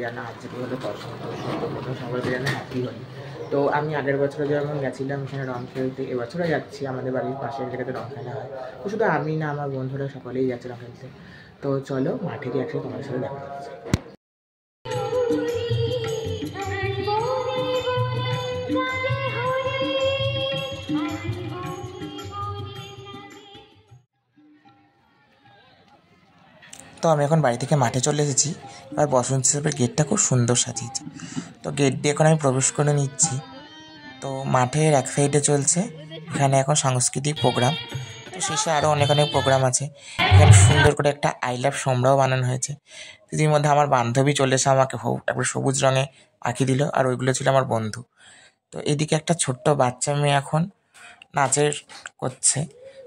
জানো আজকে হলো প্রথম সকলকে জানো হ্যাপি হোলি। তো আমি আগের বছরে যেমন গেছিলাম এখানে রং খেলতে, এবছরও যাচ্ছি। আমাদের বাড়ির পাশের জায়গাতে রং খেলা হয়, তো শুধু আমি না আমার বন্ধুরা সকলেই যাচ্ছে রং খেলতে। তো চলো মাঠে গিয়ে একসাথে তোমার সাথে দেখা যাচ্ছে। তো আমি এখন বাড়ি থেকে মাঠে চলে এসেছি। আর বসন্ত হিসাবের গেটটা খুব সুন্দর সাজিয়েছে, তো গেট দিয়ে এখন আমি প্রবেশ করে নিচ্ছি। তো মাঠের এক সাইডে চলছে এখানে এখন সাংস্কৃতিক প্রোগ্রাম, তো শেষে আরও অনেক অনেক প্রোগ্রাম আছে। এখানে সুন্দর করে একটা আই লাভ সোমরাও বানানো হয়েছে। কিছুর মধ্যে আমার বান্ধবী চলে এসে আমাকে একবার সবুজ রঙে আঁকি দিল, আর ওইগুলো ছিল আমার বন্ধু। তো এদিকে একটা ছোট্ট বাচ্চা মেয়ে এখন নাচের করছে।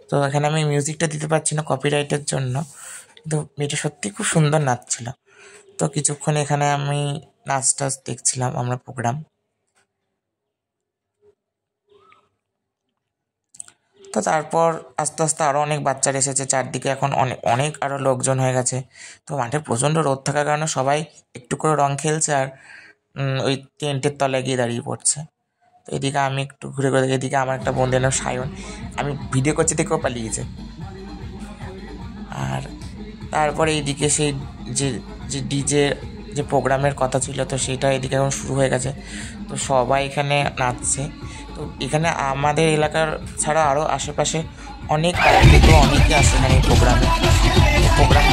তো এখানে আমি মিউজিকটা দিতে পারছি না কপিরাইটের জন্য, কিন্তু মেয়েটা সত্যি খুব সুন্দর নাচছিল। তো কিছুক্ষণ এখানে আমি নাচ টাচ দেখছিলাম আমরা প্রোগ্রাম। তো তারপর আস্তে আস্তে আরও অনেক বাচ্চারা এসেছে, চারদিকে এখন অনেক অনেক আরও লোকজন হয়ে গেছে। তো মাঠে প্রচণ্ড রোদ থাকার কারণে সবাই একটু করে রং খেলছে, আর ওই টেন্টের তলায় গিয়ে দাঁড়িয়ে পড়ছে। তো এদিকে আমি একটু ঘুরে ঘুরে, এদিকে আমার একটা বন্ধুর নাম সায়ন, আমি ভিডিও করছি দেখেও পালিয়েছে। আর তারপরে এইদিকে সেই যে যে ডিজে যে প্রোগ্রামের কথা ছিল, তো সেটা এদিকে এখন শুরু হয়ে গেছে। তো সবাই এখানে নাচছে। তো এখানে আমাদের এলাকার ছাড়া আরও আশেপাশে অনেক বাইরে থেকেও অনেকে আসে এখানে এই প্রোগ্রামটা ভালোই করবে।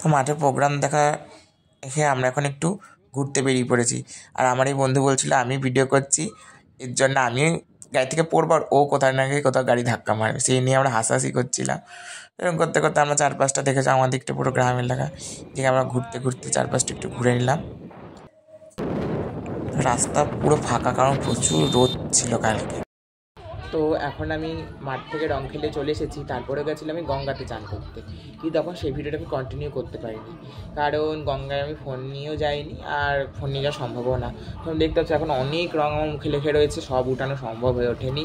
তো মাঠে প্রোগ্রাম দেখা দেখে আমরা এখন একটু ঘুরতে বেরিয়ে পড়েছি। আর আমার এই বন্ধু বলছিল আমি ভিডিও করছি, এর জন্য আমি গাড়ি থেকে পড়বো আর ও কোথায় না গিয়ে কোথাও গাড়ি ধাক্কা মারবে, সেই নিয়ে আমরা হাসাহাসি করছিলাম। এরকম করতে করতে আমরা চারপাশটা দেখেছি, আমার দিকটা পুরো গ্রাম এলাকা দিকে আমরা ঘুরতে ঘুরতে চারপাশটা একটু ঘুরে নিলাম। রাস্তা পুরো ফাঁকা, কারণ প্রচুর রোদ ছিল কালকে। তো এখন আমি মাঠ থেকে রং খেলে চলে এসেছি, তারপরে গেছিলাম আমি গঙ্গাতে চান করতে, কিন্তু তখন সেই ভিডিওটা আমি কন্টিনিউ করতে পারিনি, কারণ গঙ্গায় আমি ফোন নিয়েও যাইনি, আর ফোন নিয়ে যাওয়া সম্ভবও না। তখন দেখতে পাচ্ছি এখন অনেক রং আমার মুখে লেগে রয়েছে, সব উঠানো সম্ভব হয়ে ওঠেনি।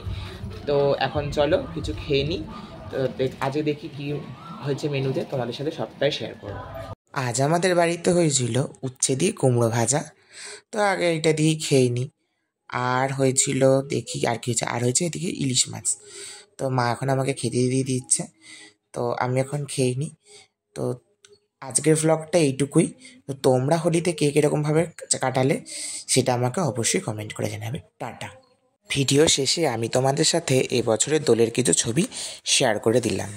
তো এখন চলো কিছু খেয়ে নিই। তো আজকে দেখি কী হয়েছে মেনুতে, তোমাদের সাথে সবটাই শেয়ার করবো। আজ আমাদের বাড়িতে হয়েছিল উচ্ছে দিয়ে কুমড়ো ভাজা, তো আগে এটা দিয়েই খেয়ে নিই। আর হয়েছিল দেখি আর কি হয়েছে, আর হয়েছে এদিকে ইলিশ মাছ। তো মা এখন আমাকে খেতে দিয়ে দিচ্ছে, তো আমি এখন খেয়ে নিই। তো আজকের ভ্লগটা এইটুকুই। তো তোমরা হোলিতে কে কীরকমভাবে কাটালে সেটা আমাকে অবশ্যই কমেন্ট করে জানাবে। টাটা। ভিডিও শেষে আমি তোমাদের সাথে এবছরের দোলের কিছু ছবি শেয়ার করে দিলাম।